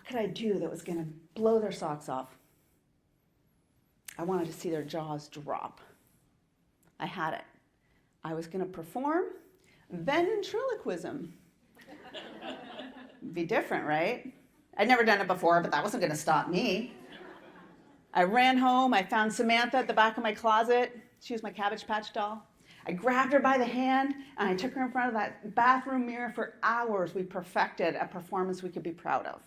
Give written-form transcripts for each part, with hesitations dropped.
could I do that was going to blow their socks off? I wanted to see their jaws drop. I had it. I was going to perform ventriloquism. Be different, right? I'd never done it before, but that wasn't going to stop me. I ran home. I found Samantha at the back of my closet. She was my Cabbage Patch doll. I grabbed her by the hand, and I took her in front of that bathroom mirror for hours. We perfected a performance we could be proud of.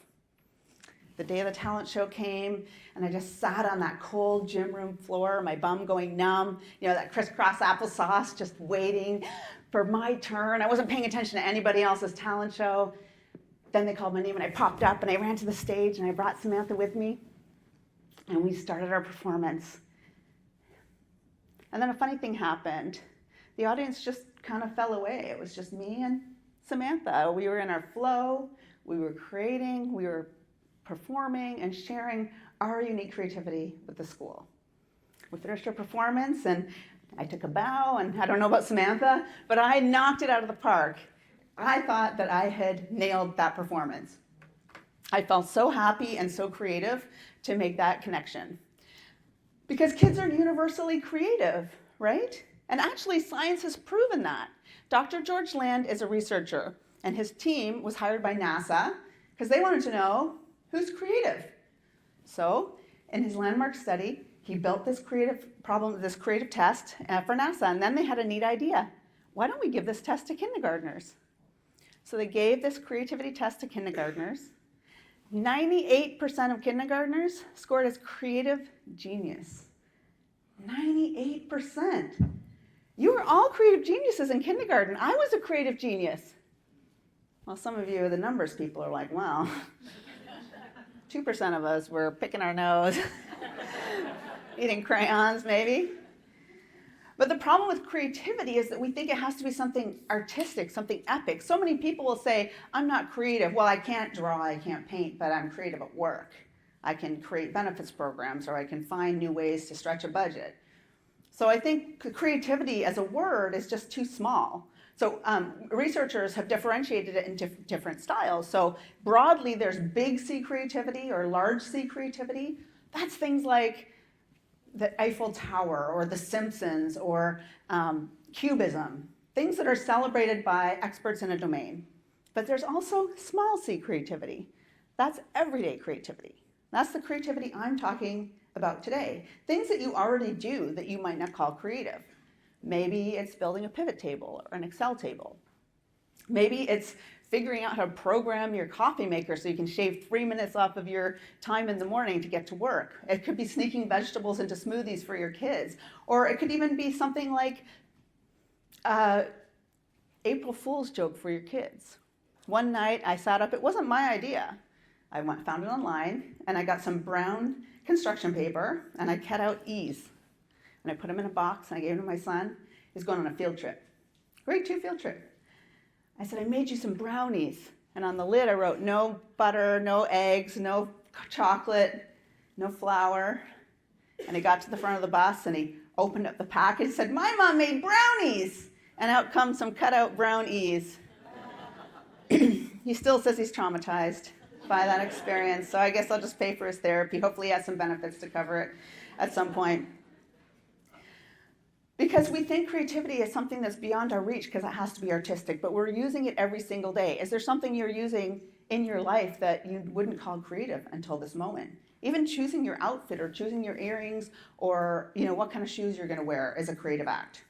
The day of the talent show came, and I just sat on that cold gym room floor, my bum going numb, that crisscross applesauce, just waiting for my turn. I wasn't paying attention to anybody else's talent show. Then they called my name, and I popped up, and I ran to the stage, and I brought Samantha with me, and we started our performance. And then a funny thing happened. The audience just kind of fell away. It was just me and Samantha. We were in our flow. We were creating. We were performing and sharing our unique creativity with the school. We finished our performance, and I took a bow, and I don't know about Samantha, but I knocked it out of the park. I thought that I had nailed that performance. I felt so happy and so creative to make that connection. Because kids are universally creative, right? And actually, science has proven that. Dr. George Land is a researcher, and his team was hired by NASA because they wanted to know who's creative. So, in his landmark study, he built this creative test for NASA, and then they had a neat idea. Why don't we give this test to kindergartners? So they gave this creativity test to kindergartners. 98% of kindergartners scored as creative genius. 98%. You were all creative geniuses in kindergarten. I was a creative genius. Well, some of you, the numbers people, are like, well, 2% of us were picking our nose, eating crayons, maybe. But the problem with creativity is that we think it has to be something artistic, something epic. So many people will say, I'm not creative. Well, I can't draw, I can't paint, but I'm creative at work. I can create benefits programs, or I can find new ways to stretch a budget. So I think creativity as a word is just too small. So researchers have differentiated it into different styles. So broadly, there's big C creativity or large C creativity. That's things like the Eiffel Tower or The Simpsons or Cubism, things that are celebrated by experts in a domain. But there's also small C creativity. That's everyday creativity. That's the creativity I'm talking about today. Things that you already do that you might not call creative. Maybe it's building a pivot table or an Excel table. Maybe it's figuring out how to program your coffee maker so you can shave 3 minutes off of your time in the morning to get to work. It could be sneaking vegetables into smoothies for your kids. Or it could even be something like April Fool's joke for your kids. One night I sat up, it wasn't my idea. I found it online, and I got some brown construction paper, and I cut out E's. And I put them in a box, and I gave them to my son. He's going on a field trip. Grade 2 field trip. I said, I made you some brownies. And on the lid, I wrote, no butter, no eggs, no chocolate, no flour. And he got to the front of the bus, and he opened up the package and said, my mom made brownies. And out comes some cut-out brown E's. He still says he's traumatized by that experience. So I guess I'll just pay for his therapy. Hopefully he has some benefits to cover it at some point. Because we think creativity is something that's beyond our reach because it has to be artistic, but we're using it every single day. Is there something you're using in your life that you wouldn't call creative until this moment? Even choosing your outfit or choosing your earrings or what kind of shoes you're going to wear is a creative act.